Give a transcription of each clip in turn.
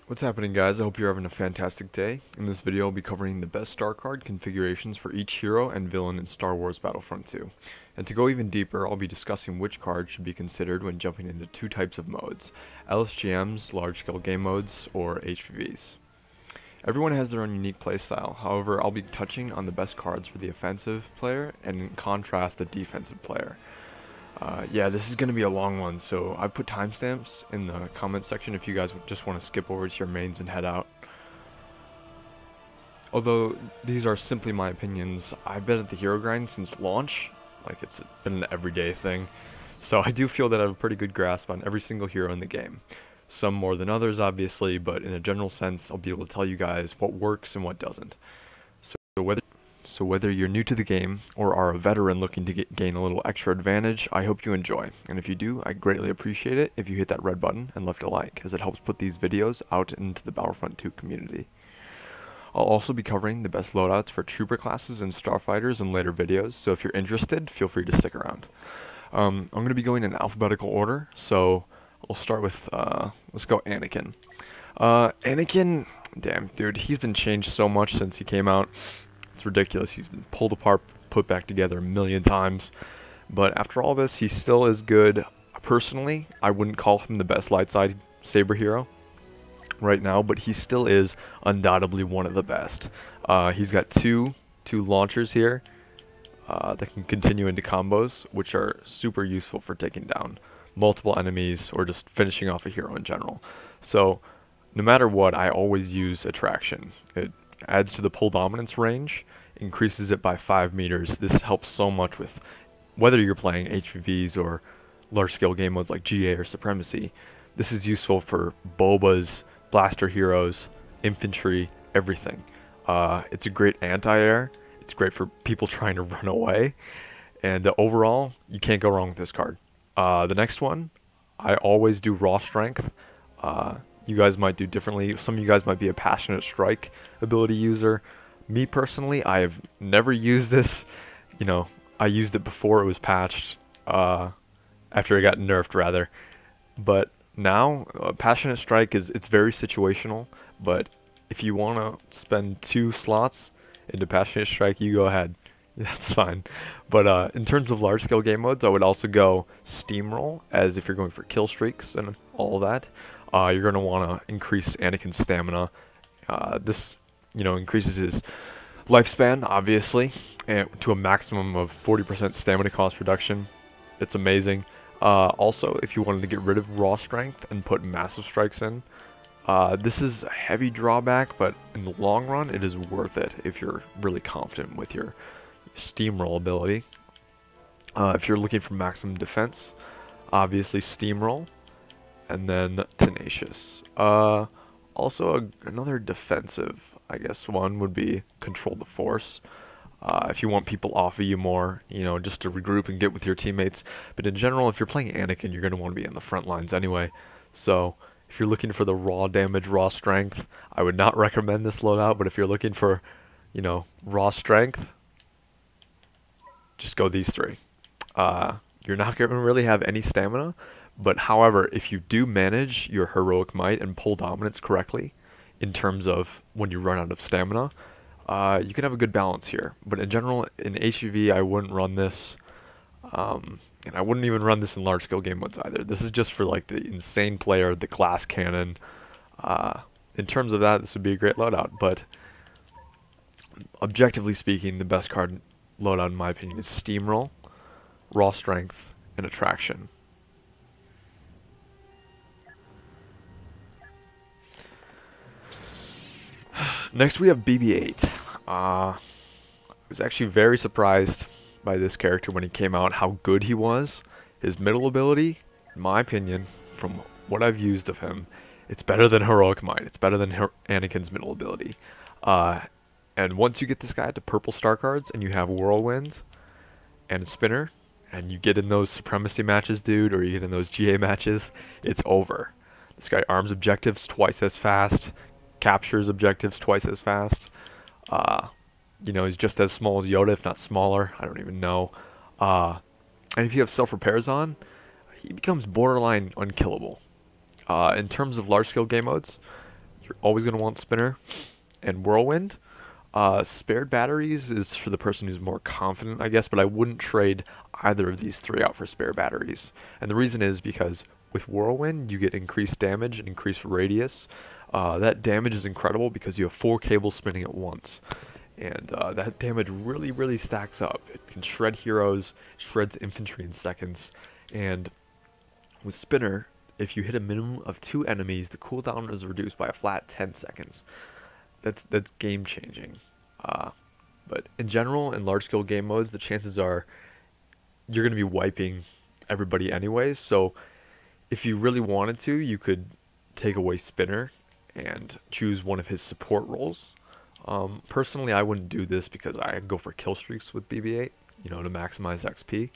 What's happening, guys? I hope you're having a fantastic day. In this video, I'll be covering the best star card configurations for each hero and villain in Star Wars Battlefront 2. And to go even deeper, I'll be discussing which cards should be considered when jumping into two types of modes: LSGMs, large-scale game modes, or HVVs. Everyone has their own unique playstyle. However, I'll be touching on the best cards for the offensive player and in contrast the defensive player. Yeah, this is going to be a long one, so I put timestamps in the comment section if you guys just want to skip over to your mains and head out. Although these are simply my opinions, I've been at the hero grind since launch, like it's been an everyday thing, so I do feel that I have a pretty good grasp on every single hero in the game. Some more than others, obviously, but in a general sense, I'll be able to tell you guys what works and what doesn't. So whether you're new to the game or are a veteran looking to gain a little extra advantage, I hope you enjoy. And if you do, I greatly appreciate it if you hit that red button and left a like, as it helps put these videos out into the Battlefront 2 community. I'll also be covering the best loadouts for trooper classes and starfighters in later videos, so if you're interested, feel free to stick around. I'm going to be going in alphabetical order, so I'll start with, let's go Anakin. Anakin, damn, dude, he's been changed so much since he came out. It's ridiculous. He's been pulled apart, put back together a million times. But after all this, he still is good. Personally, I wouldn't call him the best light side saber hero right now, but he still is undoubtedly one of the best. He's got two launchers here that can continue into combos, which are super useful for taking down multiple enemies or just finishing off a hero in general. So no matter what, I always use attraction. It adds to the pull dominance range, increases it by 5 meters. This helps so much with whether you're playing HVVs or large scale game modes like GA or Supremacy. This is useful for Bobas, blaster heroes, infantry, everything. It's a great anti-air. It's great for people trying to run away. And overall, you can't go wrong with this card. The next one, I always do raw strength. You guys might do differently. Some of you guys might be a passionate strike ability user. Me personally, I have never used this. You know, I used it before it was patched, after it got nerfed rather. But now, passionate strike it's very situational. But if you want to spend 2 slots into passionate strike, you go ahead. That's fine. But in terms of large scale game modes, I would also go steamroll, as if you're going for kill streaks and all that. You're going to want to increase Anakin's stamina. This, increases his lifespan, obviously, and to a maximum of 40% stamina cost reduction. It's amazing. Also, if you wanted to get rid of raw strength and put massive strikes in, this is a heavy drawback, but in the long run, it is worth it if you're really confident with your steamroll ability. If you're looking for maximum defense, obviously steamroll. And then tenacious. Also, another defensive, I guess, one would be control the force. If you want people off of you more, just to regroup and get with your teammates. But in general, if you're playing Anakin, you're going to want to be in the front lines anyway. So if you're looking for the raw damage, raw strength, I would not recommend this loadout. But if you're looking for, raw strength, just go these 3. You're not going to really have any stamina. But however, if you do manage your heroic might and pull dominance correctly, in terms of when you run out of stamina, you can have a good balance here. But in general, in HVV, I wouldn't run this, and I wouldn't even run this in large scale game modes either. This is just for like the insane player, the glass cannon. In terms of that, this would be a great loadout. But objectively speaking, the best card loadout in my opinion is steamroll, raw strength, and attraction. Next we have BB-8. I was actually very surprised by this character when he came out, how good he was. His middle ability, in my opinion, from what I've used of him, it's better than Heroic Might. It's better than Anakin's middle ability. And once you get this guy to purple star cards and you have Whirlwind and a Spinner, and you get in those Supremacy matches, dude, or you get in those GA matches, it's over. This guy arms objectives twice as fast, captures objectives twice as fast. He's just as small as Yoda, if not smaller. I don't even know. And if you have self-repairs on, he becomes borderline unkillable. In terms of large-scale game modes, you're always going to want Spinner and Whirlwind. Spared batteries is for the person who's more confident, I guess, but I wouldn't trade either of these three out for spare batteries. And the reason is because with Whirlwind, you get increased damage and increased radius. That damage is incredible because you have 4 cables spinning at once. And that damage really, really stacks up. It can shred heroes, shreds infantry in seconds. And with Spinner, if you hit a minimum of 2 enemies, the cooldown is reduced by a flat 10 seconds. That's game changing. But in general, in large scale game modes, the chances are you're going to be wiping everybody anyways. So if you really wanted to, you could take away Spinner and choose one of his support roles. Personally, I wouldn't do this because I go for kill streaks with BB-8, to maximize XP.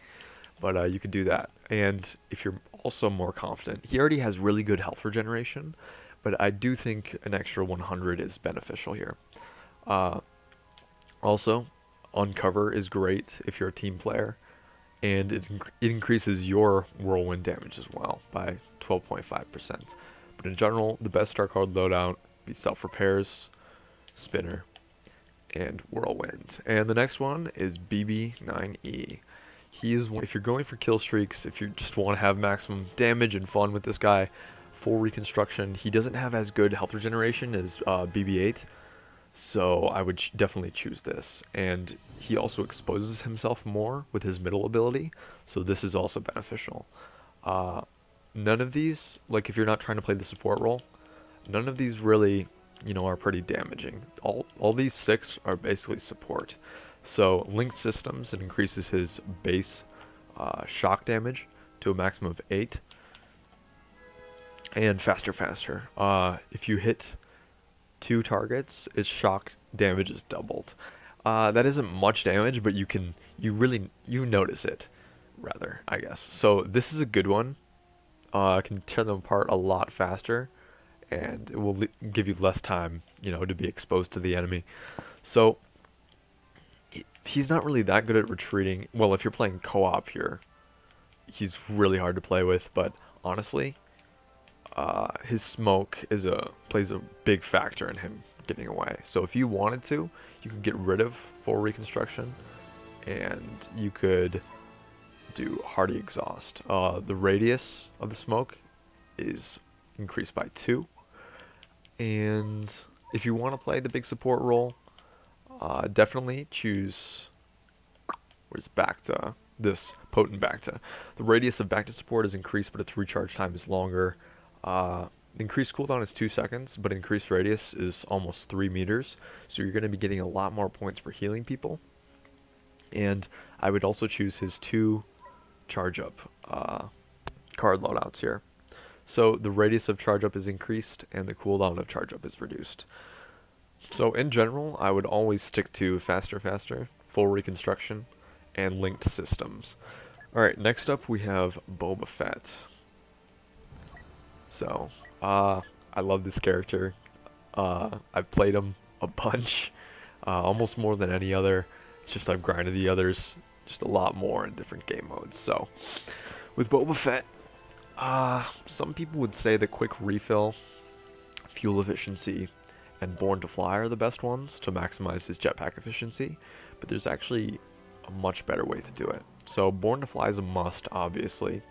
But you could do that. And if you're also more confident, he already has really good health regeneration, but I do think an extra 100 is beneficial here. Also, Uncover is great if you're a team player, and it increases your Whirlwind damage as well by 12.5%. But in general, the best star card loadout be Self-Repairs, Spinner, and Whirlwind. And the next one is BB-9E. He is, if you're going for kill streaks, if you just want to have maximum damage and fun with this guy, full reconstruction. He doesn't have as good health regeneration as BB-8, so I would definitely choose this. And he also exposes himself more with his middle ability, so this is also beneficial. None of these, like if you're not trying to play the support role, none of these really, are pretty damaging. All these 6 are basically support. So linked systems, it increases his base shock damage to a maximum of 8. And faster. If you hit 2 targets, its shock damage is doubled. That isn't much damage, but you notice it, rather, I guess. So this is a good one. Can tear them apart a lot faster, and it will give you less time, to be exposed to the enemy. So he's not really that good at retreating. Well, if you're playing co-op here, he's really hard to play with. But honestly, his smoke plays a big factor in him getting away. So if you wanted to, you could get rid of full reconstruction, and you could do Hardy Exhaust. The radius of the smoke is increased by 2. And if you want to play the big support role, definitely choose, where's Bacta? This potent Bacta. The radius of Bacta support is increased, but its recharge time is longer. Increased cooldown is 2 seconds, but increased radius is almost 3 meters. So you're going to be getting a lot more points for healing people. And I would also choose his 2 charge up card loadouts here. So the radius of charge up is increased and the cooldown of charge up is reduced. So in general, I would always stick to faster, full reconstruction, and linked systems. Alright, next up we have Boba Fett. So, I love this character. I've played him a bunch, almost more than any other. It's just I've grinded the others just a lot more in different game modes. So, with Boba Fett, some people would say the quick refill, fuel efficiency, and Born to Fly are the best ones to maximize his jetpack efficiency, but there's actually a much better way to do it. So Born to Fly is a must, obviously.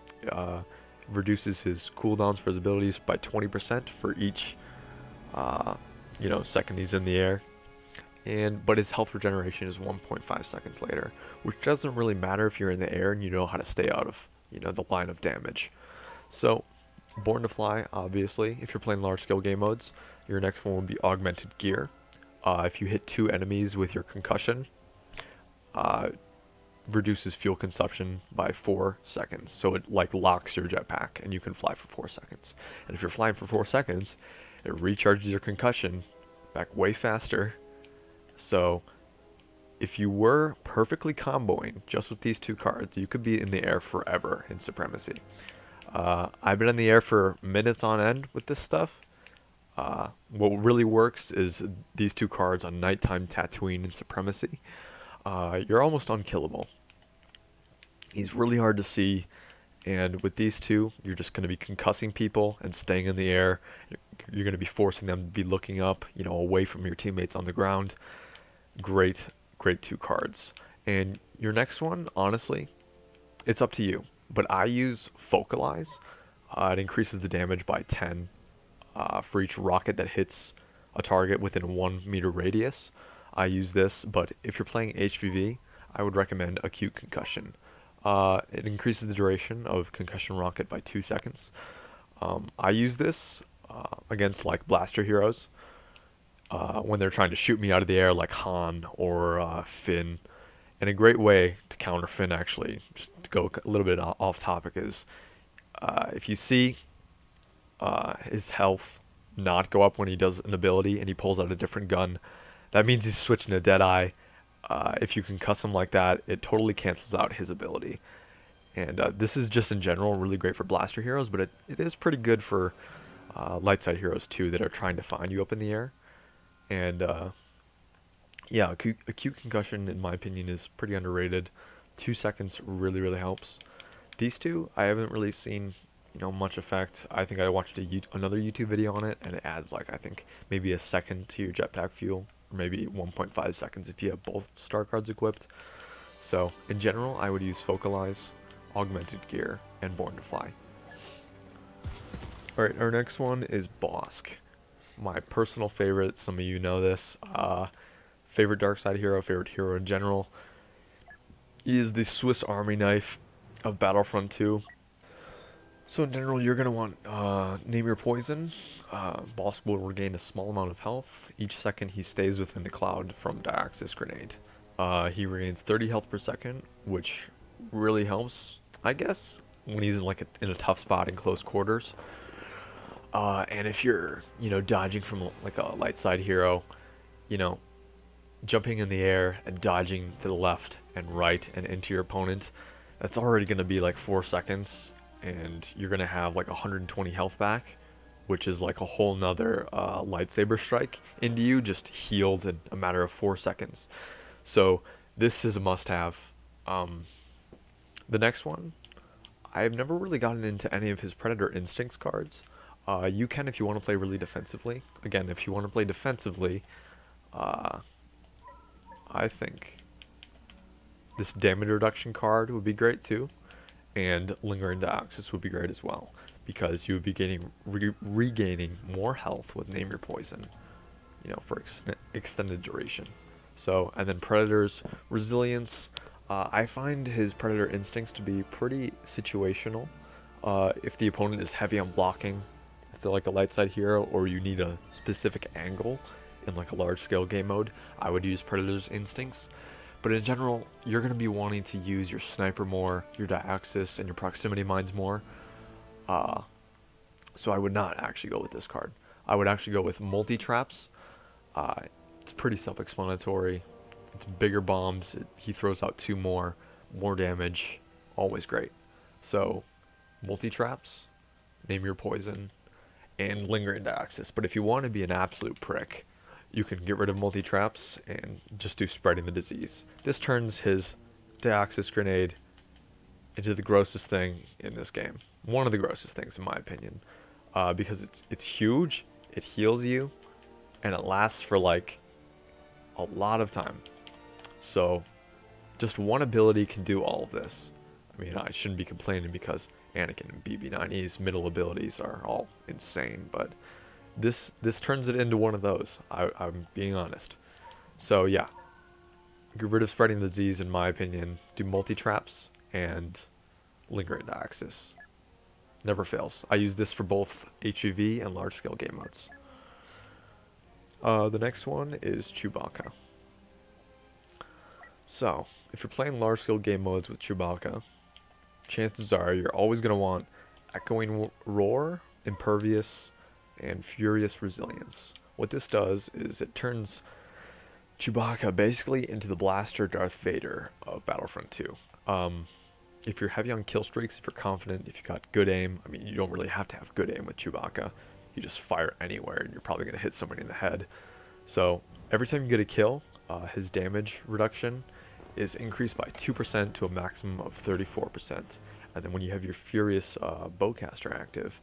Reduces his cooldowns for his abilities by 20% for each second he's in the air. But his health regeneration is 1.5 seconds later, which doesn't really matter if you're in the air and you know how to stay out of the line of damage. So Born to Fly, obviously, if you're playing large scale game modes, your next one would be Augmented Gear. If you hit 2 enemies with your concussion, reduces fuel consumption by 4 seconds. So it locks your jetpack and you can fly for 4 seconds. And if you're flying for 4 seconds, it recharges your concussion back way faster. So if you were perfectly comboing just with these 2 cards, you could be in the air forever in Supremacy. I've been in the air for minutes on end with this stuff. What really works is these 2 cards on Nighttime Tatooine and Supremacy. You're almost unkillable. He's really hard to see, And with these two, you're just going to be concussing people and staying in the air. You're going to be forcing them to be looking up, you know, away from your teammates on the ground. Great, great 2 cards. And your next one, honestly, it's up to you. But I use Focalize. It increases the damage by 10 for each rocket that hits a target within 1 meter radius. I use this, but if you're playing HVV, I would recommend Acute Concussion. It increases the duration of Concussion Rocket by 2 seconds. I use this against like blaster heroes when they're trying to shoot me out of the air, like Han or Finn. And a great way to counter Finn, actually, just to go a little bit off topic, is if you see his health not go up when he does an ability and he pulls out a different gun, that means he's switching to Deadeye. If you concuss him like that, it totally cancels out his ability. And this is just in general really great for blaster heroes, but it is pretty good for light side heroes too that are trying to find you up in the air. And yeah, acute concussion, in my opinion, is pretty underrated. 2 seconds really, really helps. These two, I haven't really seen, you know, much effect. I think I watched another YouTube video on it, and it adds like, I think maybe a second to your jetpack fuel, or maybe 1.5 seconds if you have both star cards equipped. So in general, I would use Focalize, Augmented Gear, and Born to Fly. Alright, our next one is Bossk. My personal favorite, some of you know this, favorite dark side hero, favorite hero in general. He is the Swiss Army knife of Battlefront 2. So in general, you're going to want Name Your Poison. Bossk will regain a small amount of health each second he stays within the cloud from Diaxis Grenade. He regains 30 health per second, which really helps, I guess, when he's in a tough spot in close quarters. And if you're, you know, dodging from like a light side hero, you know, jumping in the air and dodging to the left and right and into your opponent, that's already going to be like 4 seconds, and you're going to have like 120 health back, which is like a whole nother lightsaber strike into you, just healed in a matter of 4 seconds. So this is a must-have. The next one, I've never really gotten into any of his Predator Instincts cards. You can if you want to play really defensively. Again, if you want to play defensively, I think this damage reduction card would be great too, and Lingering Diaxis would be great as well, because you would be regaining more health with Name Your Poison, you know, for extended duration. So, and then Predator's Resilience, I find his Predator Instincts to be pretty situational. If the opponent is heavy on blocking, if they're like a light side hero, or you need a specific angle in like a large scale game mode, I would use Predator's Instincts. But in general, you're going to be wanting to use your sniper more, your Diaxis, and your proximity mines more. So I would not actually go with this card. I would actually go with multi-traps. It's pretty self-explanatory. It's bigger bombs. He throws out 2 more damage. Always great. So multi-traps, Name Your Poison, and Lingering Diaxis. But if you want to be an absolute prick, you can get rid of multi-traps and just do Spreading the Disease. This turns his Diaxis Grenade into the grossest thing in this game. One of the grossest things, in my opinion. Because it's huge, it heals you, and it lasts for like a lot of time. So just one ability can do all of this. I mean, I shouldn't be complaining because Anakin and BB9E's middle abilities are all insane, but this turns it into one of those. I'm being honest. So yeah, get rid of Spreading the Disease, in my opinion. Do multi-traps and Lingering Diaxis. Never fails. I use this for both HEV and large scale game modes. The next one is Chewbacca. So if you're playing large scale game modes with Chewbacca, chances are you're always going to want Echoing Roar, Impervious, and Furious Resilience. What this does is it turns Chewbacca basically into the blaster Darth Vader of Battlefront 2. If you're heavy on kill streaks, if you're confident, if you got good aim, I mean, you don't really have to have good aim with Chewbacca. You just fire anywhere and you're probably going to hit somebody in the head. So every time you get a kill, his damage reduction is increased by 2% to a maximum of 34%. And And then when you have your Furious Bowcaster active,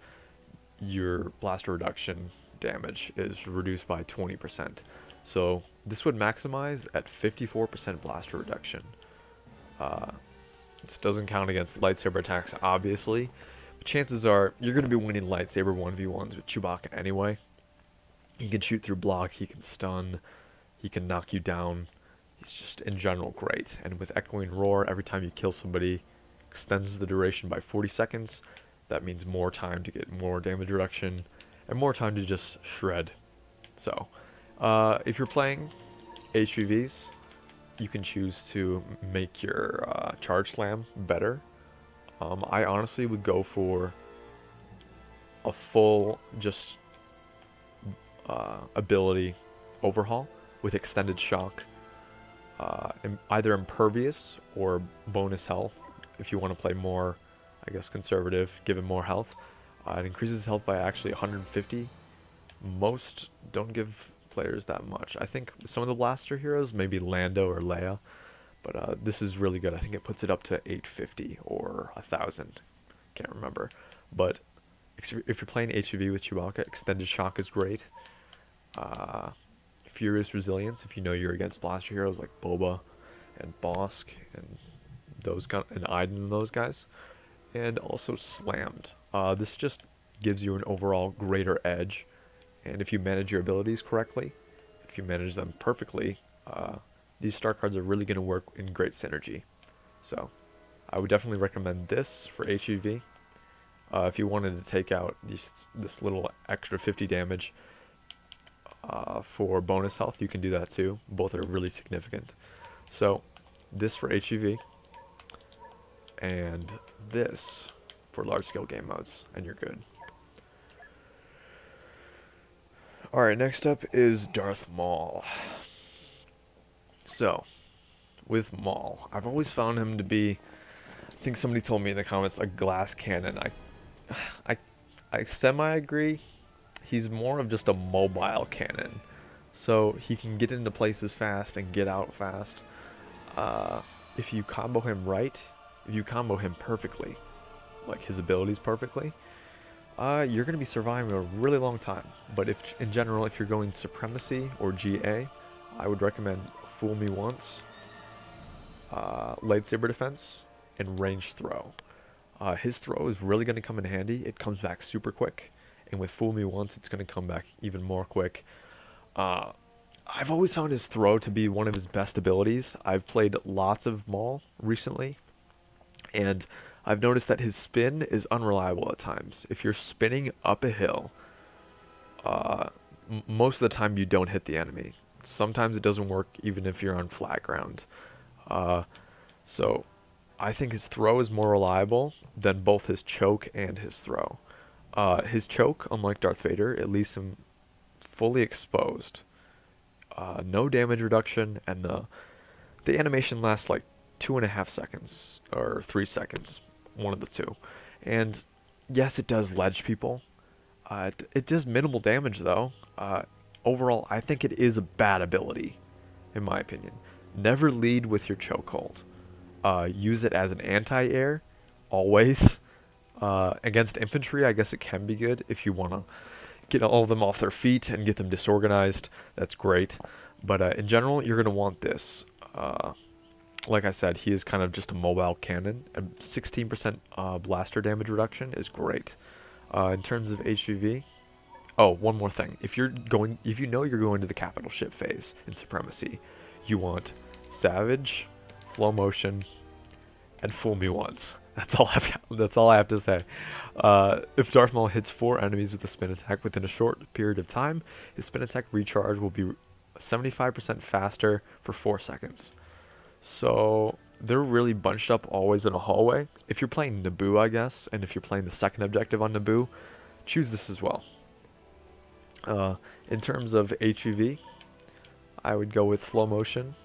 your blaster reduction damage is reduced by 20%. So this would maximize at 54% blaster reduction. This doesn't count against lightsaber attacks, obviously, but chances are you're going to be winning lightsaber 1v1s with Chewbacca anyway. He can shoot through block, he can stun, he can knock you down. He's just in general great. And with Echoing Roar, every time you kill somebody, extends the duration by 40 seconds. That means more time to get more damage reduction and more time to just shred. So, if you're playing HVVs, you can choose to make your charge slam better. I honestly would go for a full just ability overhaul with extended shock, either impervious or bonus health if you want to play more, I guess, conservative, give him more health. It increases health by actually 150. Most don't give players that much. I think some of the blaster heroes, maybe Lando or Leia, but this is really good. I think it puts it up to 850 or 1000. Can't remember. But if you're playing HV with Chewbacca, extended shock is great. Furious Resilience, if you know you're against blaster heroes like Boba and Bossk and Iden and those guys. And also Slammed. This just gives you an overall greater edge. And if you manage your abilities correctly, if you manage them perfectly, these star cards are really going to work in great synergy. So I would definitely recommend this for HEV. If you wanted to take out this little extra 50 damage for bonus health, you can do that too. Both are really significant. So this for HEV, and this for large scale game modes, and you're good. Alright, next up is Darth Maul. So, with Maul, I've always found him to be, I think somebody told me in the comments, a glass cannon. I semi-agree. He's more of just a mobile cannon. So, he can get into places fast and get out fast. If you combo him right, if you combo him perfectly, like his abilities perfectly, you're going to be surviving a really long time. But in general, if you're going Supremacy or GA, I would recommend Fool Me Once, Lightsaber Defense, and Range Throw. His throw is really going to come in handy. It comes back super quick. And with Fool Me Once, it's going to come back even more quick. I've always found his throw to be one of his best abilities. I've played lots of Maul recently, and I've noticed that his spin is unreliable at times. If you're spinning up a hill, most of the time you don't hit the enemy. Sometimes it doesn't work even if you're on flat ground. So I think his throw is more reliable than both his choke and his throw. His choke, unlike Darth Vader, it leaves him fully exposed. No damage reduction, and the animation lasts like 2.5 seconds or 3 seconds. One of the two. And yes, it does ledge people. It does minimal damage though. Overall, I think it is a bad ability, in my opinion. Never lead with your chokehold. Use it as an anti-air, always. Against infantry, I guess it can be good if you want to get all of them off their feet and get them disorganized. That's great. But in general, you're going to want this. Like I said, he is kind of just a mobile cannon, and 16% blaster damage reduction is great. In terms of HVV, oh, one more thing. If you know you're going to the capital ship phase in Supremacy, you want Savage, Flow Motion, and Fool Me Once. That's all I have to say. If Darth Maul hits 4 enemies with a spin attack within a short period of time, his spin attack recharge will be 75% faster for 4 seconds. So they're really bunched up always in a hallway. If you're playing Naboo, I guess, and if you're playing the second objective on Naboo, choose this as well. In terms of HEV, I would go with Flow Motion,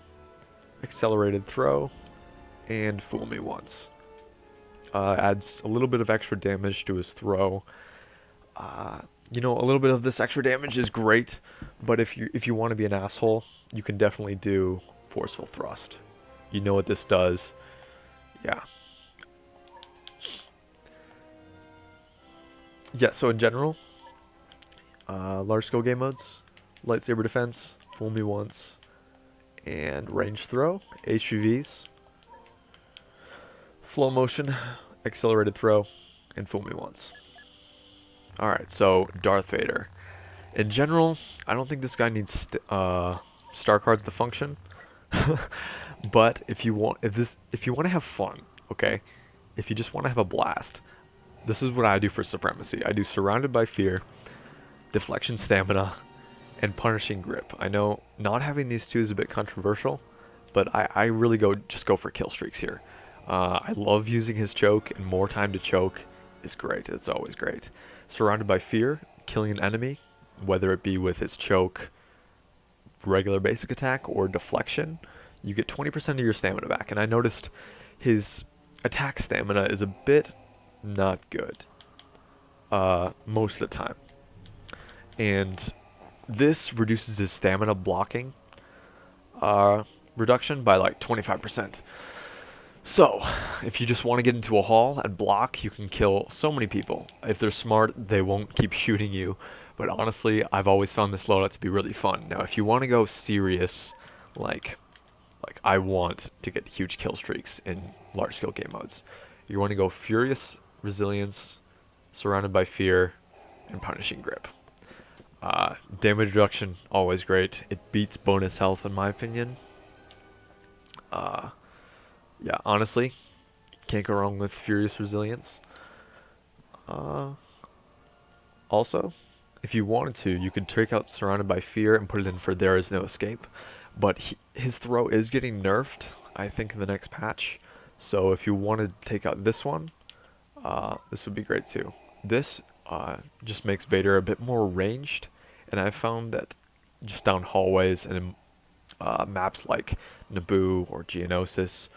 Accelerated Throw, and Fool Me Once. Adds a little bit of extra damage to his throw. You know, a little bit of this extra damage is great, but if you want to be an asshole, you can definitely do Forceful Thrust. You know what this does. Yeah. Yeah, so in general, large scale game modes, lightsaber defense, fool me once, and range throw, HVVs, flow motion, accelerated throw, and fool me once. Alright, so Darth Vader. In general, I don't think this guy needs star cards to function. But if you want to have fun, okay? If you just want to have a blast, this is what I do for supremacy. I do surrounded by fear, deflection stamina, and punishing grip. I know not having these two is a bit controversial, but I really just go for kill streaks here. I love using his choke, and more time to choke is great. It's always great. Surrounded by fear, killing an enemy, whether it be with his choke, regular basic attack, or deflection, you get 20% of your stamina back. And I noticed his attack stamina is a bit not good most of the time. And this reduces his stamina blocking reduction by like 25%. So, if you just want to get into a hall and block, you can kill so many people. If they're smart, they won't keep shooting you. But honestly, I've always found this loadout to be really fun. Now, if you want to go serious, like I want to get huge kill streaks in large-scale game modes, you want to go Furious Resilience, Surrounded by Fear, and Punishing Grip. Damage reduction, always great. It beats bonus health, in my opinion. Yeah, honestly, can't go wrong with Furious Resilience. Also, if you wanted to, you could take out Surrounded by Fear and put it in for There Is No Escape. But his throw is getting nerfed, I think, in the next patch. So if you wanted to take out this one, this would be great too. This just makes Vader a bit more ranged. And I've found that just down hallways and in maps like Naboo or Geonosis,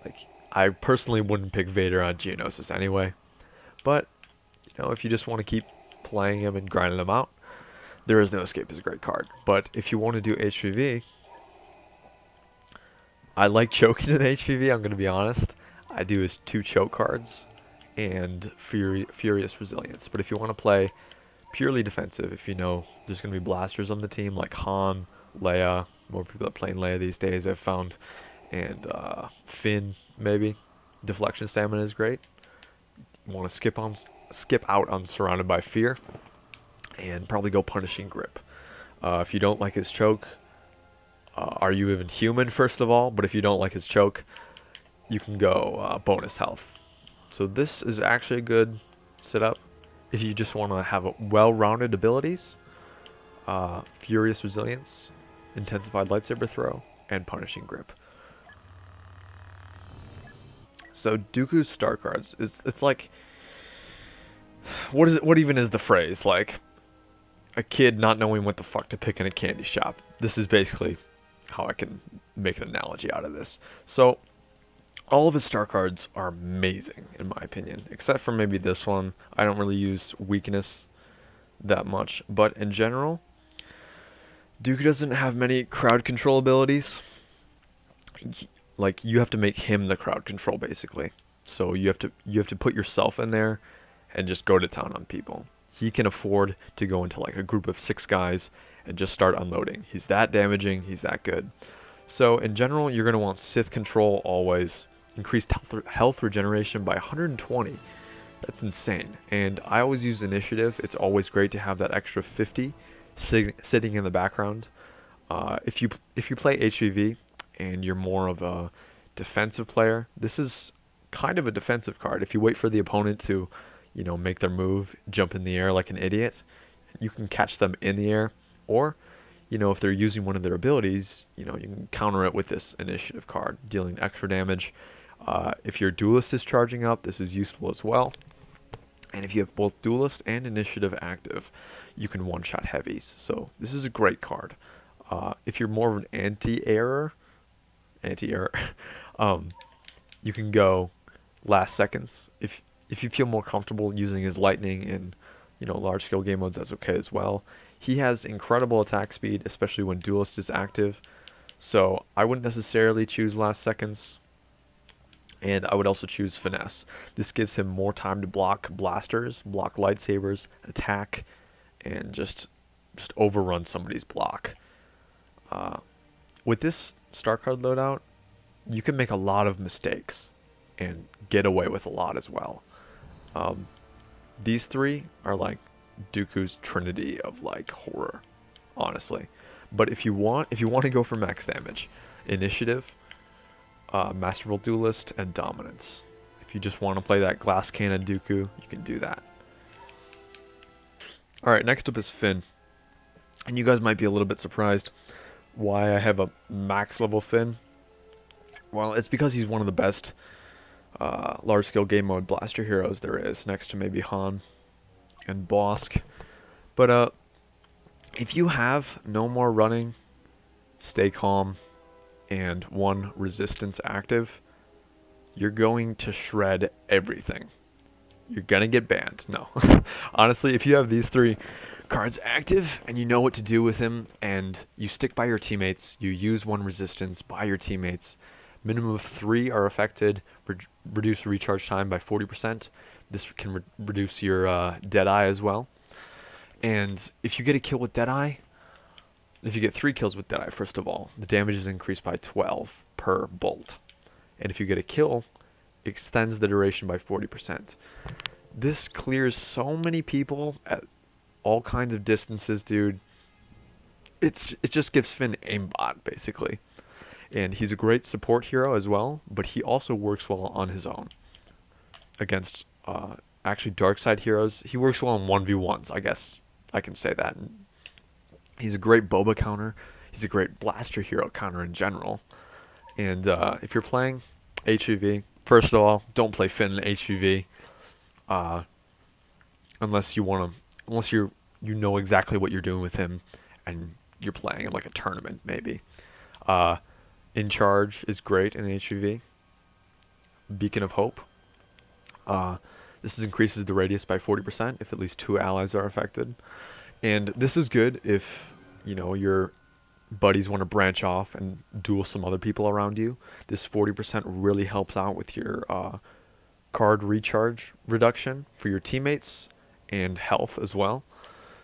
like, I personally wouldn't pick Vader on Geonosis anyway. But, you know, if you just want to keep playing him and grinding him out, There Is No Escape is a great card. But if you want to do HVV, I like choking in HVV, I'm going to be honest. I do his 2 choke cards and Furious Resilience. But if you want to play purely defensive, if you know there's going to be blasters on the team like Han, Leia, more people are playing Leia these days, I've found, and Finn, maybe. Deflection stamina is great. You want to skip out on Surrounded by Fear, and probably go Punishing Grip. If you don't like his choke, Are You Even Human, first of all? But if you don't like his choke, you can go bonus health. So this is actually a good setup if you just want to have well-rounded abilities. Furious Resilience, Intensified Lightsaber Throw, and Punishing Grip. So Dooku's star cards, it's like, what even is the phrase? Like a kid not knowing what the fuck to pick in a candy shop. This is basically how I can make an analogy out of this. So all of his star cards are amazing in my opinion, except for maybe this one. I don't really use weakness that much, but in general, Dooku doesn't have many crowd control abilities. Like, you have to make him the crowd control basically. So you have to put yourself in there and just go to town on people. He can afford to go into like a group of 6 guys and just start unloading. He's that damaging, he's that good. So in general, you're going to want Sith control always. Increased health regeneration by 120. That's insane. And I always use initiative. It's always great to have that extra 50 sitting in the background. If you play HVV and you're more of a defensive player, this is kind of a defensive card. If you wait for the opponent to, you know, make their move, jump in the air like an idiot, you can catch them in the air. Or, you know, if they're using one of their abilities, you know, you can counter it with this initiative card, dealing extra damage. If your duelist is charging up, this is useful as well. And if you have both duelist and initiative active, you can one-shot heavies. So this is a great card. If you're more of an anti-error, you can go last seconds. If you feel more comfortable using his lightning in, you know, large-scale game modes, that's okay as well. He has incredible attack speed, especially when duelist is active. So I wouldn't necessarily choose last seconds. And I would also choose Finesse. This gives him more time to block blasters, block lightsabers, attack, and just overrun somebody's block. With this star card loadout, you can make a lot of mistakes and get away with a lot as well. These three are like Dooku's trinity of like horror, honestly. But if you want to go for max damage, Initiative, Masterful Duelist, and Dominance. If you just want to play that glass cannon Dooku, you can do that. Alright, next up is Finn. And you guys might be a little bit surprised why I have a max level Finn. Well, it's because he's one of the best large-scale game mode blaster heroes there is, next to maybe Han and Bossk. But if you have no more running, stay calm, and one resistance active, you're going to shred everything. You're gonna get banned. No. Honestly, if you have these three cards active and you know what to do with him, and you stick by your teammates, you use one resistance by your teammates, minimum of 3 are affected, reduce recharge time by 40%. This can reduce your Deadeye as well. And if you get a kill with Deadeye, if you get 3 kills with Deadeye, first of all, the damage is increased by 12 per bolt. And if you get a kill, it extends the duration by 40%. This clears so many people at all kinds of distances, dude. It just gives Finn aimbot, basically. And he's a great support hero as well, but he also works well on his own. Against, actually, dark side heroes, he works well in 1v1s, I guess I can say that. He's a great Boba counter. He's a great blaster hero counter in general. And if you're playing HVV, first of all, don't play Finn in HVV. Unless you know exactly what you're doing with him and you're playing in like a tournament, maybe. In Charge is great in HVV. Beacon of Hope. This increases the radius by 40% if at least 2 allies are affected. And this is good if, you know, your buddies want to branch off and duel some other people around you. This 40% really helps out with your card recharge reduction for your teammates and health as well.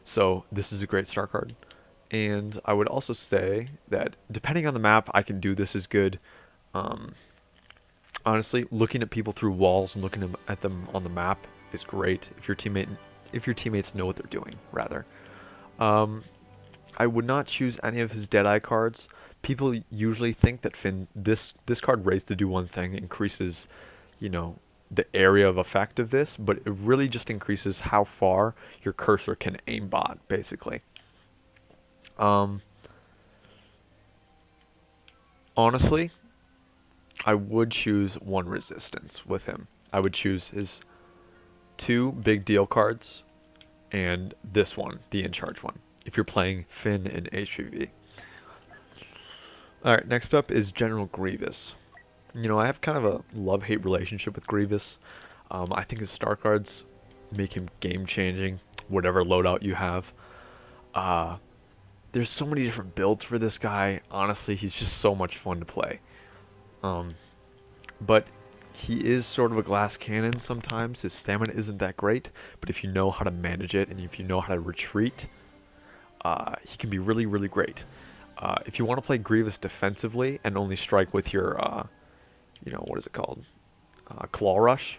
So this is a great star card. And I would also say that depending on the map, I can do this as good. Honestly, looking at people through walls and looking at them on the map is great if your teammates know what they're doing, rather. I would not choose any of his Deadeye cards. People usually think that Finn, this card raised to do one thing, increases, you know, the area of effect of this, but it really just increases how far your cursor can aimbot, basically. Honestly, I would choose one resistance with him. I would choose his 2 big deal cards and this one, the in charge one, if you're playing Finn in HVV. Alright, next up is General Grievous. You know, I have kind of a love-hate relationship with Grievous. I think his star cards make him game-changing, whatever loadout you have. There's so many different builds for this guy. Honestly, he's just so much fun to play. But he is sort of a glass cannon sometimes. His stamina isn't that great, but if you know how to manage it and if you know how to retreat, he can be really, really great. If you want to play Grievous defensively and only strike with your, you know, what is it called? Claw Rush,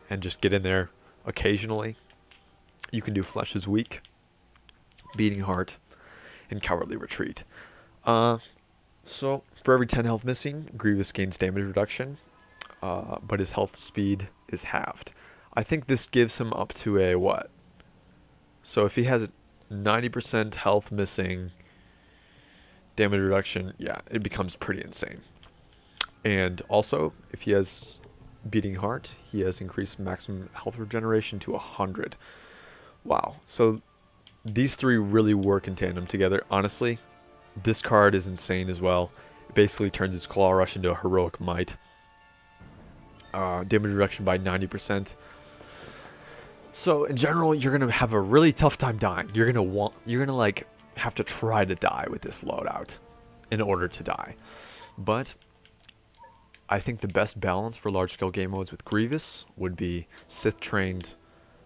and just get in there occasionally, you can do Flesh is Weak, Beating Heart, and Cowardly Retreat. So, for every 10 health missing, Grievous gains damage reduction, but his health speed is halved. I think this gives him up to a what? So if he has 90% health missing, damage reduction, yeah, it becomes pretty insane. And also, if he has Beating Heart, he has increased maximum health regeneration to 100. Wow. So these three really work in tandem together. Honestly, this card is insane as well. It basically turns his Claw Rush into a Heroic Might. Damage reduction by 90%. So in general, you're gonna have a really tough time dying. You're gonna like have to try to die with this loadout in order to die. But I think the best balance for large-scale game modes with Grievous would be Sith-trained,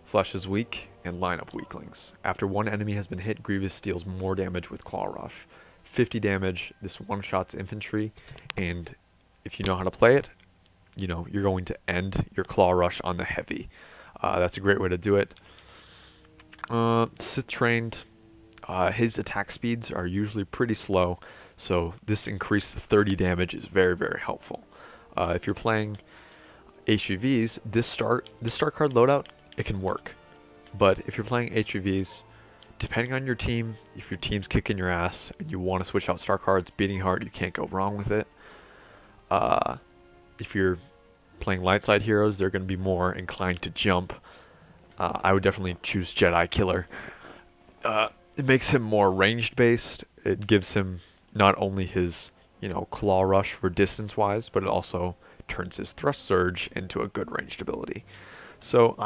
Flesh is weak, and lineup weaklings. After one enemy has been hit, Grievous deals more damage with Claw Rush. 50 damage, this one-shots infantry, and if you know how to play it, you know, you're going to end your Claw Rush on the heavy. That's a great way to do it. Sith-trained, his attack speeds are usually pretty slow, so this increased 30 damage is very, very helpful. If you're playing HVVs, this start card loadout, it can work. But if you're playing HVVs, depending on your team, if your team's kicking your ass and you want to switch out star cards, Beating Heart, you can't go wrong with it. If you're playing light side heroes, they're going to be more inclined to jump. I would definitely choose Jedi Killer. It makes him more ranged based. It gives him not only his, you know, claw rush for distance wise, but it also turns his thrust surge into a good ranged ability. So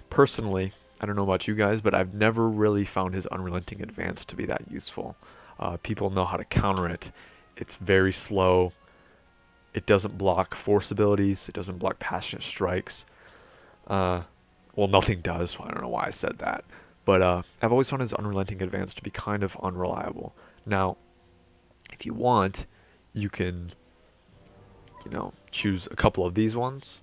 personally, I don't know about you guys, but I've never really found his Unrelenting Advance to be that useful. People know how to counter it. It's very slow. It doesn't block force abilities. It doesn't block passionate strikes. Well, nothing does. I don't know why I said that. But I've always found his Unrelenting Advance to be kind of unreliable. Now, if you want, you can, you know, choose a couple of these ones.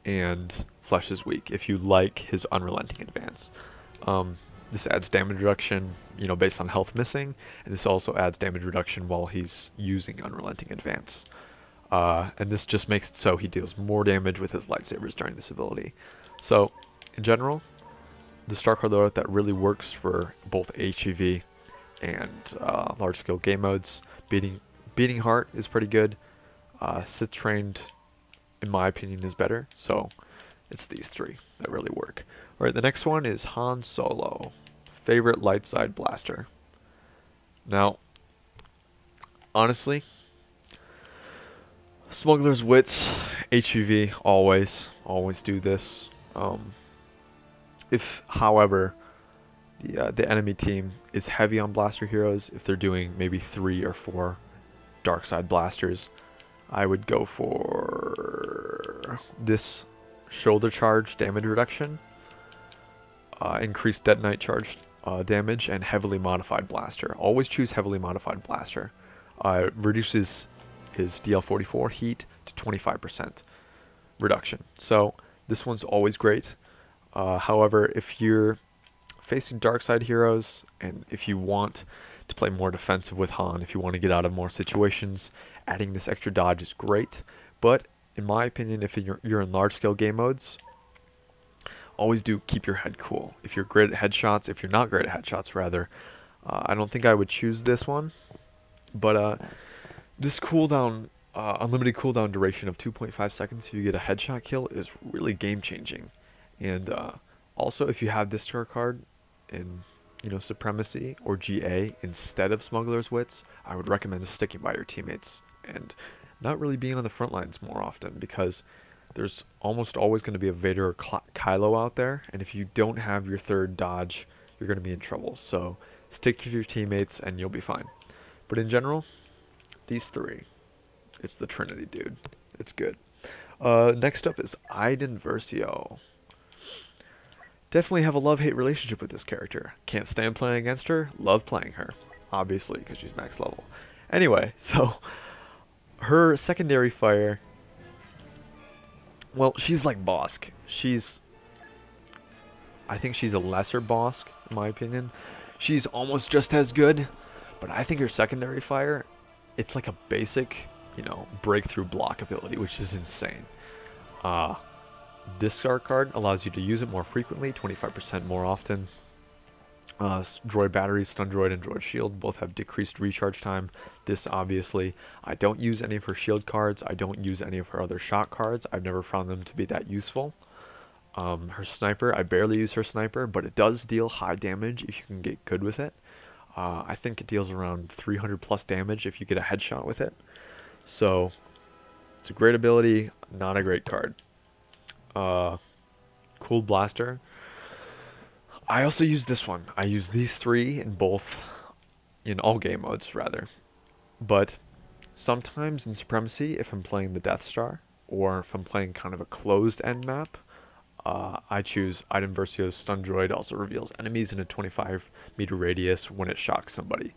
And Flesh is weak if you like his Unrelenting Advance. This adds damage reduction, you know, based on health missing, and this also adds damage reduction while he's using Unrelenting Advance. And this just makes it so he deals more damage with his lightsabers during this ability. So, in general, the star card loadout that really works for both HEV and large-scale game modes. Beating Heart is pretty good. Sith Trained, in my opinion, is better. So, it's these three that really work. Alright, the next one is Han Solo. Favorite light side blaster. Now, honestly, Smuggler's Wits, HEV, always do this. If, however, the enemy team is heavy on blaster heroes, if they're doing maybe 3 or 4 dark side blasters, I would go for this shoulder charge damage reduction, increased detonite charge damage, and heavily modified blaster. Always choose heavily modified blaster. Reduces his DL44 heat to 25% reduction. So this one's always great. However, if you're facing dark side heroes, and if you want to play more defensive with Han, if you want to get out of more situations, adding this extra dodge is great. But in my opinion, if you're in large scale game modes, always do keep your head cool. If you're great at headshots, if you're not great at headshots rather, I don't think I would choose this one. But this cooldown, unlimited cooldown duration of 2.5 seconds if you get a headshot kill is really game changing. And also, if you have this star card in, you know, Supremacy or GA instead of Smuggler's Wits, I would recommend sticking by your teammates and not really being on the front lines more often, because there's almost always going to be a Vader or Kylo out there, and if you don't have your third dodge, you're going to be in trouble. So stick to your teammates and you'll be fine. But in general, these three, it's the Trinity, dude. It's good. Next up is Iden Versio. Definitely have a love-hate relationship with this character. Can't stand playing against her, love playing her. Obviously, because she's max level. Anyway, so her secondary fire, well, she's like Bossk. I think she's a lesser Bossk, in my opinion. She's almost just as good, but I think her secondary fire, it's like a basic, you know, breakthrough block ability, which is insane. This star card allows you to use it more frequently, 25% more often. Droid batteries, stun droid, and droid shield both have decreased recharge time. This obviously, I don't use any of her shield cards. I don't use any of her other shot cards. I've never found them to be that useful. Her sniper, I barely use her sniper, but it does deal high damage if you can get good with it. I think it deals around 300 plus damage if you get a headshot with it. So it's a great ability, not a great card. Cool blaster. I also use this one. I use these three in all game modes rather. But Sometimes in Supremacy, if I'm playing the Death Star, or if I'm playing kind of a closed end map, I choose Iden Versio's Stun Droid also reveals enemies in a 25-meter radius when it shocks somebody.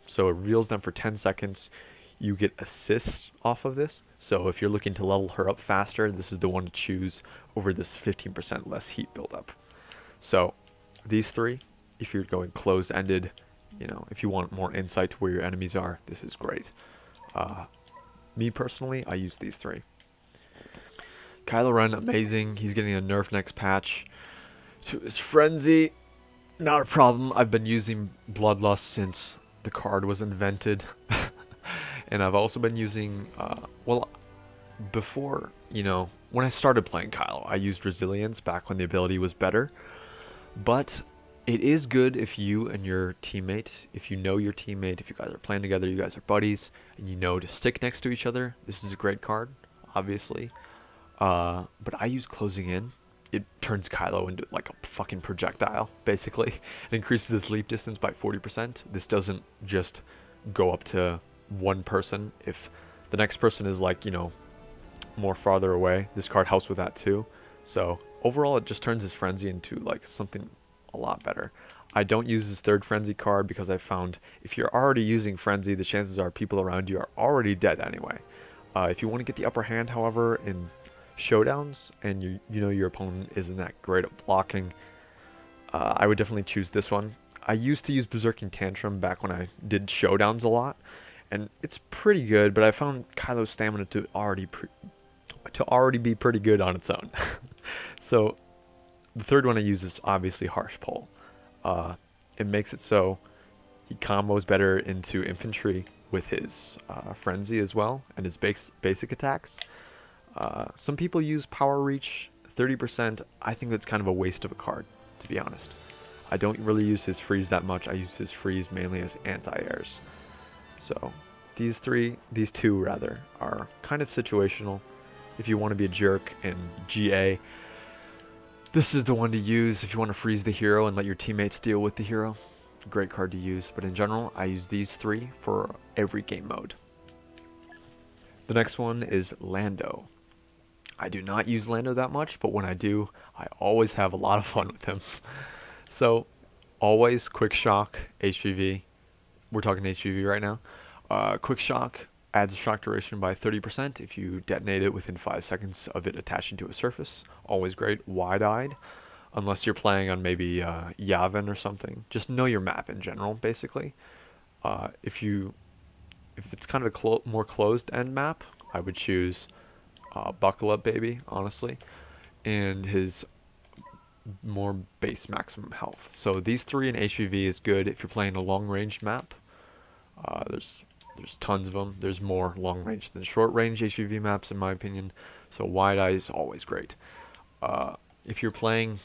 So it reveals them for 10 seconds. You get assists off of this. So if you're looking to level her up faster, this is the one to choose over this 15% less heat buildup. So these three, if you're going closed-ended, you know, if you want more insight to where your enemies are, this is great. Me personally, I use these three. Kylo Ren, amazing. He's getting a nerf next patch. To his Frenzy, not a problem. I've been using Bloodlust since the card was invented. And I've also been using, well, before, you know, when I started playing Kylo, I used Resilience back when the ability was better. But it is good if you and your teammate, if you know your teammate, if you guys are playing together, you guys are buddies, and you know to stick next to each other. This is a great card, obviously. But I use Closing In. It turns Kylo into like a fucking projectile, basically. It increases his leap distance by 40%. This doesn't just go up to one person. If the next person is like, you know, more farther away, this card helps with that too. So overall, it just turns his Frenzy into like something a lot better. I don't use his third Frenzy card because I found if you're already using Frenzy, the chances are people around you are already dead anyway. If you want to get the upper hand, however, in showdowns and you know your opponent isn't that great at blocking, I would definitely choose this one. I used to use Berserking Tantrum back when I did showdowns a lot, and it's pretty good, but I found Kylo's stamina to already be pretty good on its own. So the third one I use is obviously Harsh Pull. It makes it so he combos better into infantry with his Frenzy as well, and his basic attacks. Some people use Power Reach 30%. I think that's kind of a waste of a card, to be honest. I don't really use his freeze that much. I use his freeze mainly as anti-airs. So these two rather, are kind of situational. If you want to be a jerk in GA, this is the one to use. If you want to freeze the hero and let your teammates deal with the hero, great card to use. But in general, I use these three for every game mode. The next one is Lando. I do not use Lando that much, but when I do, I always have a lot of fun with him. So, always Quick Shock, HVV. We're talking HVV right now. Quick Shock adds shock duration by 30% if you detonate it within 5 seconds of it attaching to a surface. Always great. Wide-eyed, unless you're playing on maybe Yavin or something. Just know your map in general, basically. If it's kind of a more closed-end map, I would choose Buckle Up Baby, honestly, and his more base maximum health. So these three in HVV is good if you're playing a long-range map. There's tons of them. There's more long-range than short-range HVV maps, in my opinion. So Wide-Eye is always great. If you're playing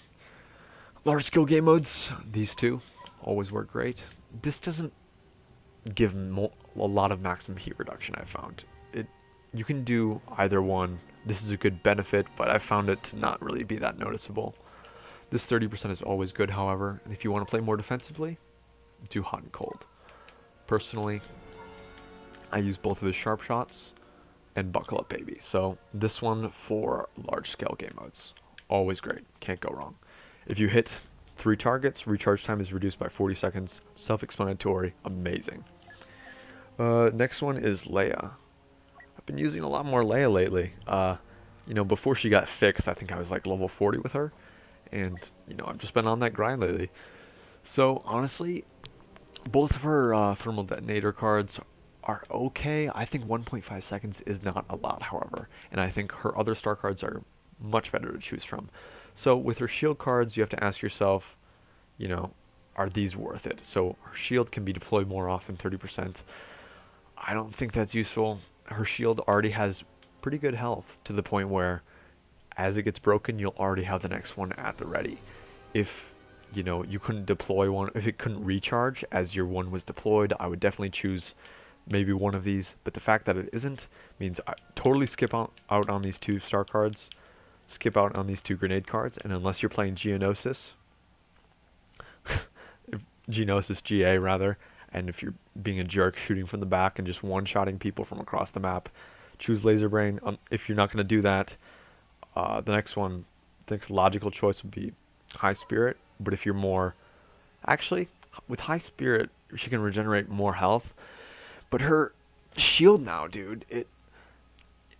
large-scale game modes, these two always work great. This doesn't give a lot of maximum heat reduction, I've found. You can do either one. This is a good benefit, but I found it to not really be that noticeable. This 30% is always good, however, and if you want to play more defensively, do Hot and Cold. Personally, I use both of his Sharp Shots and Buckle Up Baby. So this one for large-scale game modes. Always great. Can't go wrong. If you hit 3 targets, recharge time is reduced by 40 seconds. Self-explanatory. Amazing. Next one is Leia. I've been using a lot more Leia lately. You know, before she got fixed, I think I was like level 40 with her. And, you know, I've just been on that grind lately. So, honestly, both of her thermal detonator cards are okay. I think 1.5 seconds is not a lot, however. And I think her other star cards are much better to choose from. So, with her shield cards, you have to ask yourself, you know, are these worth it? So, her shield can be deployed more often, 30%. I don't think that's useful. Her shield already has pretty good health to the point where as it gets broken, you'll already have the next one at the ready. If, you know, you couldn't deploy one, if it couldn't recharge as your one was deployed, I would definitely choose maybe one of these. But the fact that it isn't means I totally skip out on these 2 star cards, skip out on these 2 grenade cards, and unless you're playing Geonosis, Geonosis GA rather, And if you're being a jerk, shooting from the back and just one-shotting people from across the map, choose Laser Brain. If you're not going to do that, the next logical choice would be High Spirit. But if you're more... Actually, with High Spirit, she can regenerate more health. But her shield now, dude, it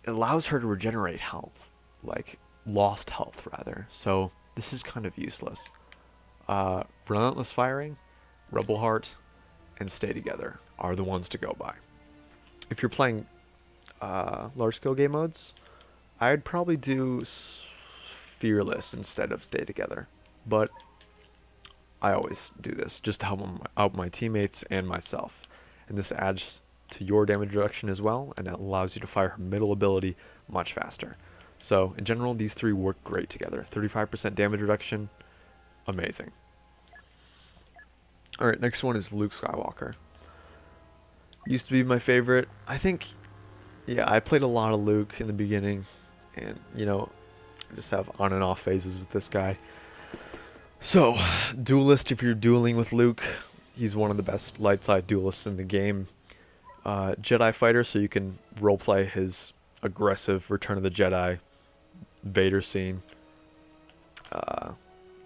allows her to regenerate health. Like, lost health, rather. So, this is kind of useless. Relentless Firing, Rebel Heart, and Stay Together are the ones to go by. If you're playing large-scale game modes, I'd probably do Fearless instead of Stay Together. But I always do this just to help out my teammates and myself. And this adds to your damage reduction as well, and it allows you to fire her middle ability much faster. So, in general, these three work great together. 35% damage reduction, amazing. Alright, next one is Luke Skywalker. Used to be my favorite. I think, yeah, I played a lot of Luke in the beginning, and, you know, I just have on and off phases with this guy. So, duelist, if you're dueling with Luke, he's one of the best light side duelists in the game. Jedi fighter, so you can roleplay his aggressive Return of the Jedi Vader scene.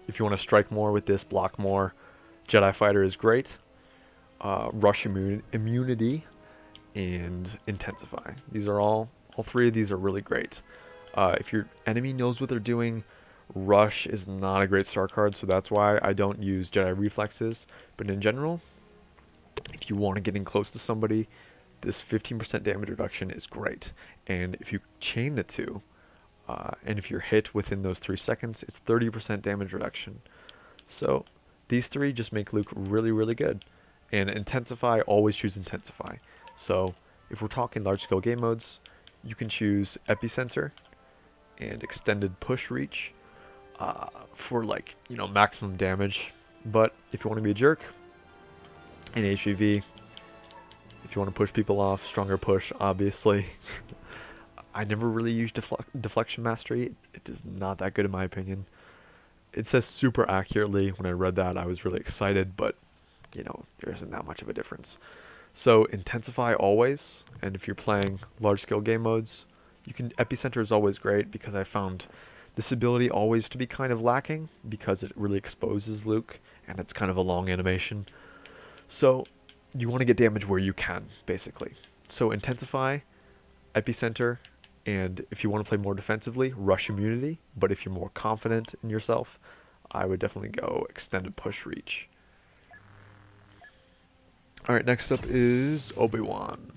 If you want to strike more with this, block more, Jedi fighter is great. Rush immunity and intensify. These are all three of these are really great. If your enemy knows what they're doing, Rush is not a great start card, so that's why I don't use Jedi reflexes. But in general, if you want to get in close to somebody, this 15% damage reduction is great. And if you chain the two, and if you're hit within those 3 seconds, it's 30% damage reduction. So these three just make Luke really, really good. And Intensify, always choose Intensify. So if we're talking large scale game modes, you can choose Epicenter and Extended Push Reach for, like, you know, maximum damage. But if you want to be a jerk, in HVV, if you want to push people off, Stronger Push, obviously. I never really used Deflection Mastery. It is not that good in my opinion. It says super accurately. When I read that, I was really excited, but, you know, there isn't that much of a difference. So Intensify always, and if you're playing large-scale game modes, you can... Epicenter is always great, because I found this ability always to be kind of lacking, because it really exposes Luke, and it's kind of a long animation. So you want to get damage where you can, basically. So Intensify, Epicenter, and if you want to play more defensively, Rush Immunity. But if you're more confident in yourself, I would definitely go Extended Push Reach. Alright, next up is Obi-Wan.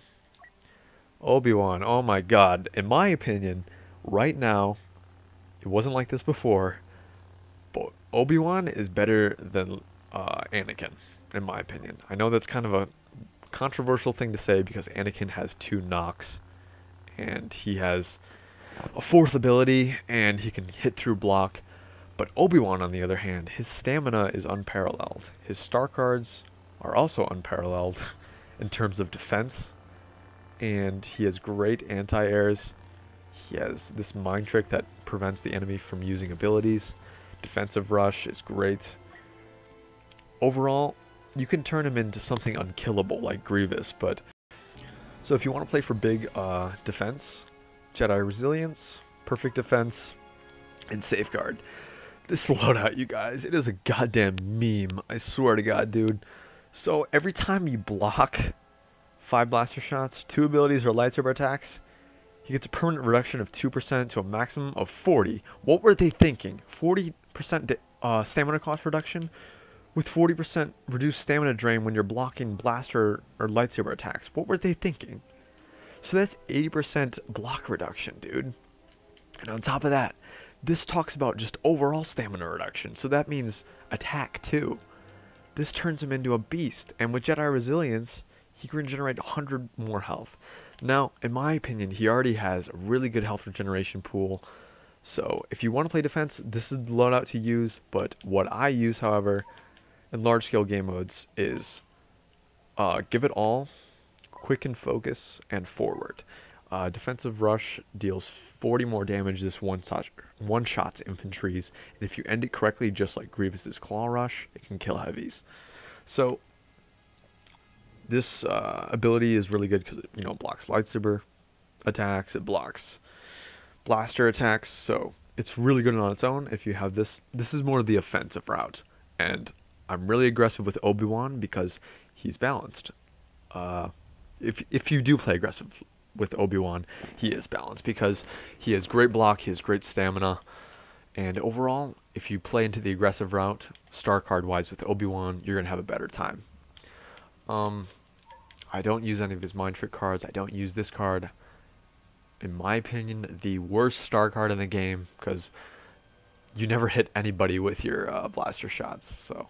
Obi-Wan, oh my god. In my opinion, right now, it wasn't like this before, but Obi-Wan is better than Anakin, in my opinion. I know that's kind of a controversial thing to say, because Anakin has 2 knocks, and he has a 4th ability, and he can hit through block. But Obi-Wan, on the other hand, his stamina is unparalleled. His star cards are also unparalleled in terms of defense, and he has great anti-airs. He has this mind trick that prevents the enemy from using abilities. Defensive rush is great. Overall, you can turn him into something unkillable like Grievous, but... So if you want to play for big defense, Jedi Resilience, Perfect Defense, and Safeguard. This loadout, you guys, it is a goddamn meme. I swear to God, dude. So every time you block 5 blaster shots, 2 abilities or lightsaber attacks, he gets a permanent reduction of 2% to a maximum of 40. What were they thinking? 40% stamina cost reduction with 40% reduced stamina drain when you're blocking blaster or lightsaber attacks. What were they thinking? So that's 80% block reduction, dude. And on top of that, this talks about just overall stamina reduction. So that means attack too. This turns him into a beast. And with Jedi Resilience, he can regenerate 100 more health. Now, in my opinion, he already has a really good health regeneration pool. So if you want to play defense, this is the loadout to use. But what I use, however, in large-scale game modes is Give It All, Quicken Focus, and Forward. Defensive Rush deals 40 more damage this one-shots infantries, and if you end it correctly, just like Grievous's Claw Rush, it can kill heavies. So This ability is really good because it, blocks lightsaber attacks, it blocks blaster attacks, so it's really good on its own. If you have this is more the offensive route, and I'm really aggressive with Obi-Wan because he's balanced. If you do play aggressive with Obi-Wan, he is balanced because he has great block, he has great stamina, and overall, if you play into the aggressive route, star card wise with Obi-Wan, you're gonna have a better time. I don't use any of his mind trick cards. I don't use this card. In my opinion, the worst star card in the game, because you never hit anybody with your blaster shots. So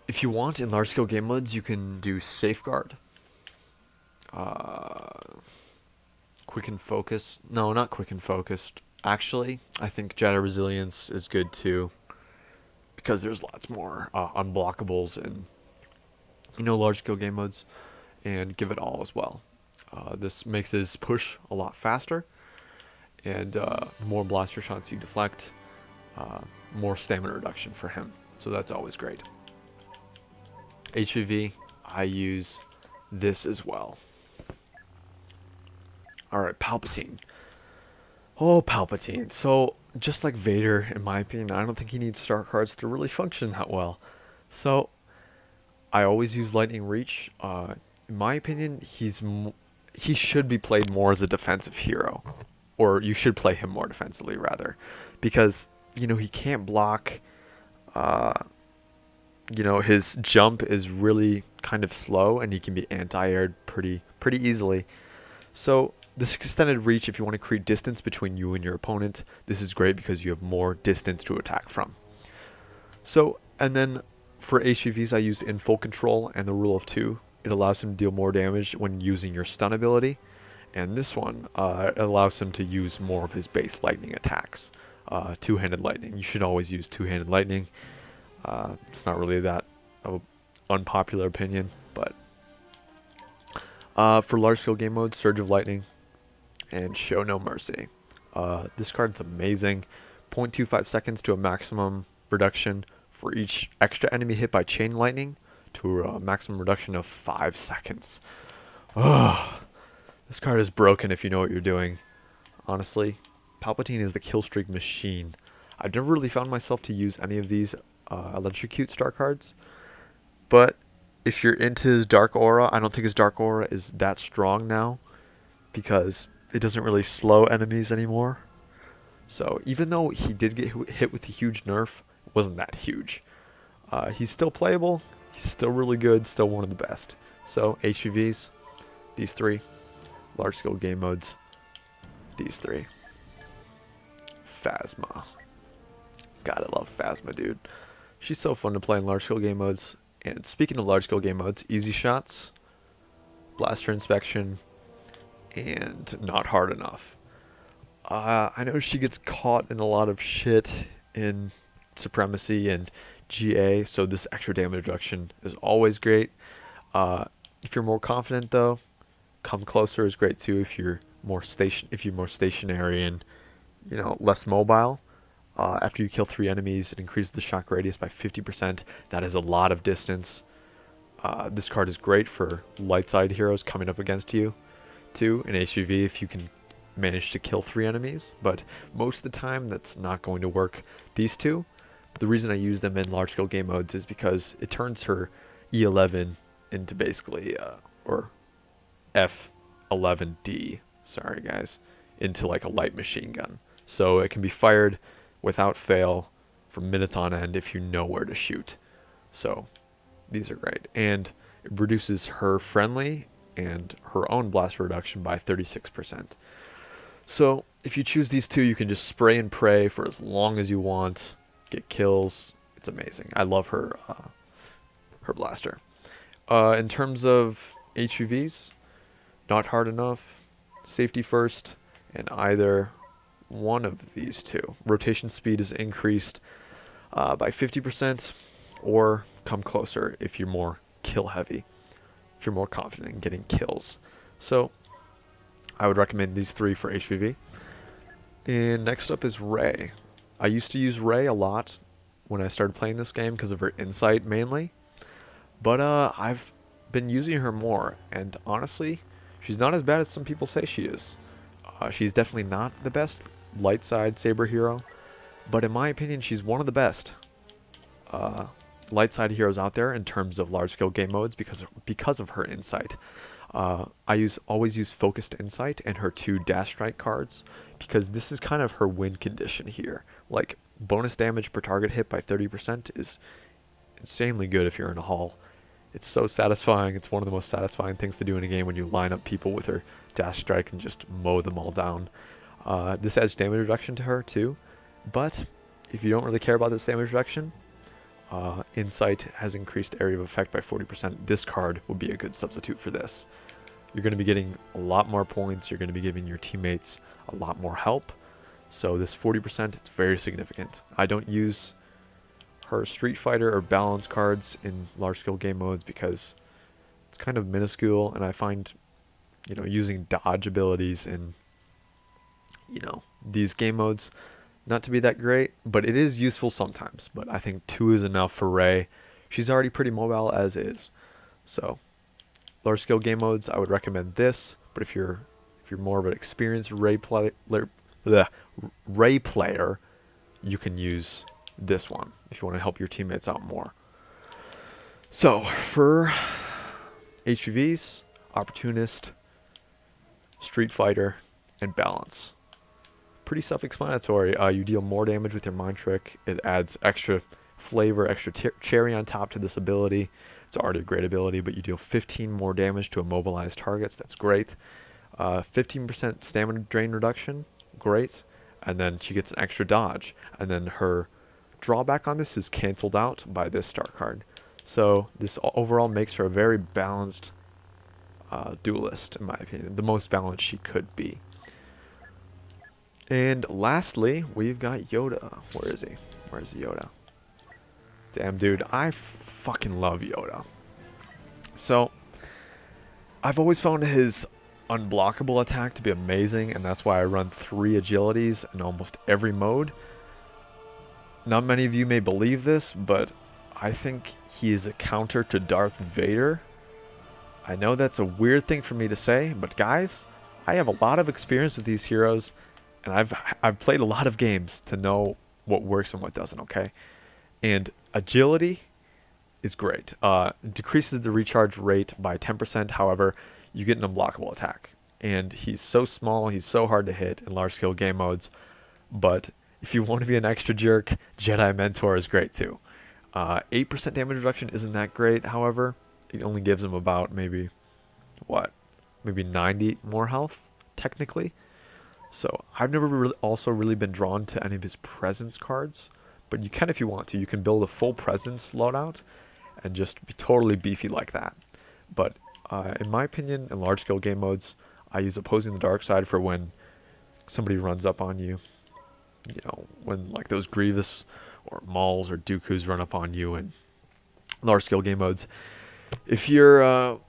if you want, in large scale game modes, you can do Safeguard, Quicken Focus. No, not Quicken Focused. Actually, I think Jedi Resilience is good too, because there's lots more unblockables in large scale game modes, and Give It All as well. This makes his push a lot faster, and the more blaster shots you deflect, more stamina reduction for him, so that's always great. HVV, I use this as well. Alright, Palpatine. Oh, Palpatine. So, just like Vader, in my opinion, I don't think he needs star cards to really function that well. So, I always use Lightning Reach. In my opinion, he should be played more as a defensive hero. Or you should play him more defensively, rather. Because, he can't block. His jump is really kind of slow, and he can be anti-aired pretty easily. So, this extended reach, if you want to create distance between you and your opponent, this is great because you have more distance to attack from. So, and then for HVVs, I use In Full Control and the Rule of 2. It allows him to deal more damage when using your stun ability. And this one allows him to use more of his base lightning attacks. Two-handed lightning. You should always use two-handed lightning. It's not really that of an unpopular opinion, but for large-scale game modes, Surge of Lightning and Show No Mercy. This card's amazing. 0.25 seconds to a maximum reduction for each extra enemy hit by chain lightning to a maximum reduction of 5 seconds. Oh, this card is broken if you know what you're doing. Honestly, Palpatine is the killstreak machine. I've never really found myself to use any of these electrocute star cards, but if you're into his Dark Aura, I don't think his Dark Aura is that strong now, because it doesn't really slow enemies anymore. So even though he did get hit with a huge nerf, it wasn't that huge. He's still playable, he's still really good, still one of the best. So HVVs, these three. Large scale game modes, these three. Phasma. God, I love Phasma, dude. She's so fun to play in large scale game modes. And speaking of large scale game modes, Easy Shots, Blaster Inspection, and Not Hard Enough. I know she gets caught in a lot of shit in Supremacy and GA, so this extra damage reduction is always great. If you're more confident though, Come Closer is great too if you're more stationary and less mobile. After you kill 3 enemies, it increases the shock radius by 50%. That is a lot of distance. This card is great for light side heroes coming up against you too in HVV if you can manage to kill 3 enemies, but most of the time that's not going to work. These two, the reason I use them in large scale game modes is because it turns her E11 into basically or F11D, sorry guys, into like a light machine gun. So it can be fired without fail for minutes on end if you know where to shoot. So these are great. And it reduces her friendly and her own blast reduction by 36%. So if you choose these two, you can just spray and pray for as long as you want, get kills. It's amazing. I love her her blaster. In terms of HVVs, Not Hard Enough, Safety First, and either one of these two. Rotation speed is increased by 50%, or Come Closer if you're more kill heavy, if you're more confident in getting kills. So I would recommend these three for HVV. And next up is Rey. I used to use Rey a lot when I started playing this game because of her insight mainly, But I've been using her more, and honestly, she's not as bad as some people say she is. She's definitely not the best light side saber hero, but in my opinion, she's one of the best light side heroes out there in terms of large scale game modes because of her insight. I always use focused insight and her 2 dash strike cards, because this is kind of her win condition here. Like, bonus damage per target hit by 30% is insanely good if you're in a haul. It's so satisfying. It's one of the most satisfying things to do in a game when you line up people with her dash strike and just mow them all down. This adds damage reduction to her too, but if you don't really care about this damage reduction, Insight has increased area of effect by 40%. This card will be a good substitute for this. You're going to be getting a lot more points. You're going to be giving your teammates a lot more help. So this 40%, it's very significant. I don't use her Street Fighter or balance cards in large scale game modes because it's kind of minuscule, and I find, you know, using dodge abilities in, you know, these game modes not to be that great, but it is useful sometimes. But I think 2 is enough for Rey. She's already pretty mobile as is. So large scale game modes, I would recommend this. But if you're more of an experienced Rey player, you can use this one if you want to help your teammates out more. So for HVs, Opportunist, Street Fighter, and Balance. Pretty self-explanatory. You deal more damage with your Mind Trick. It adds extra flavor, extra cherry on top to this ability. It's already a great ability, but you deal 15 more damage to immobilized targets. That's great. 15% stamina drain reduction. Great. And then she gets an extra dodge. And then her drawback on this is canceled out by this star card. So this overall makes her a very balanced duelist, in my opinion. The most balanced she could be. And lastly, we've got Yoda. Where is he? Where's Yoda? Damn, dude, I fucking love Yoda. So, I've always found his unblockable attack to be amazing, and that's why I run 3 agilities in almost every mode. Not many of you may believe this, but I think he is a counter to Darth Vader. I know that's a weird thing for me to say, but guys, I have a lot of experience with these heroes, and I've played a lot of games to know what works and what doesn't, okay? And agility is great. Decreases the recharge rate by 10%, however, you get an unblockable attack. And he's so small, he's so hard to hit in large-scale game modes. But if you want to be an extra jerk, Jedi Mentor is great too. 8% damage reduction isn't that great, however. It only gives him about maybe 90 more health, technically. So I've never really been drawn to any of his presence cards, but you can if you want to. You can build a full presence loadout and just be totally beefy like that. But in my opinion, in large scale game modes, I use opposing the dark side for when somebody runs up on you. You know, when like those Grievous or Mauls or Dookus run up on you in large scale game modes. If you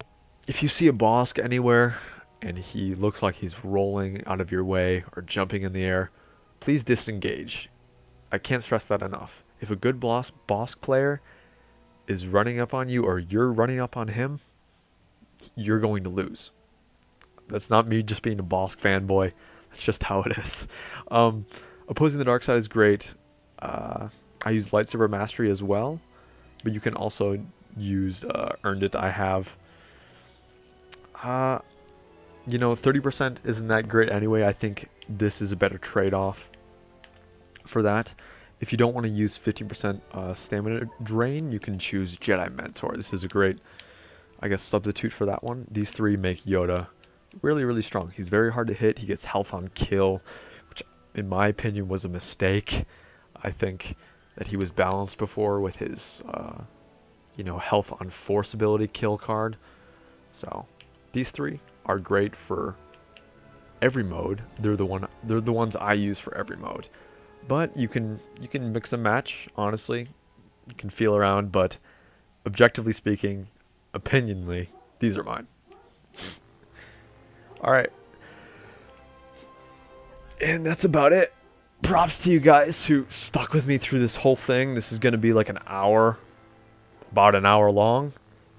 see a Bossk anywhere and he looks like he's rolling out of your way or jumping in the air, please disengage. I can't stress that enough. If a good Bossk player is running up on you or you're running up on him, you're going to lose. That's not me just being a Bossk fanboy. That's just how it is. Opposing the dark side is great. I use Lightsaber Mastery as well, but you can also use Earned It. I have... you know, 30% isn't that great anyway. I think this is a better trade-off for that. If you don't want to use 15% stamina drain, you can choose Jedi Mentor. This is a great, I guess, substitute for that one. These 3 make Yoda really, really strong. He's very hard to hit. He gets health on kill, which in my opinion was a mistake. I think that he was balanced before with his, you know, health on force ability kill card. So these 3 are great for every mode. They're the ones I use for every mode. But you can mix and match, honestly. You can feel around, but objectively speaking, opinionally, these are mine. Alright. And that's about it. Props to you guys who stuck with me through this whole thing. This is going to be like an hour, about an hour long.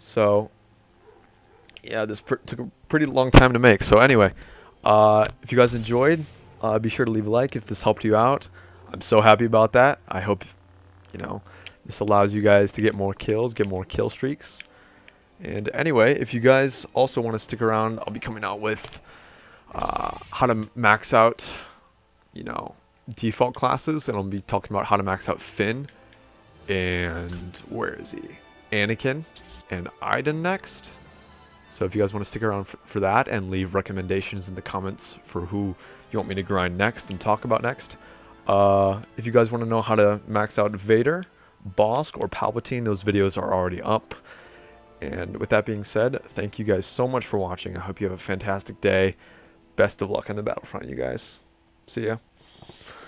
So yeah, this took a pretty long time to make. So anyway, if you guys enjoyed, be sure to leave a like if this helped you out. I'm so happy about that. I hope, you know, this allows you guys to get more kills, get more kill streaks. And anyway, if you guys also want to stick around, I'll be coming out with how to max out, you know, default classes, and I'll be talking about how to max out Finn and where is he? Anakin and Iden next. So if you guys want to stick around for that and leave recommendations in the comments for who you want me to grind next and talk about next. If you guys want to know how to max out Vader, Bossk, or Palpatine, those videos are already up. And with that being said, thank you guys so much for watching. I hope you have a fantastic day. Best of luck on the Battlefront, you guys. See ya.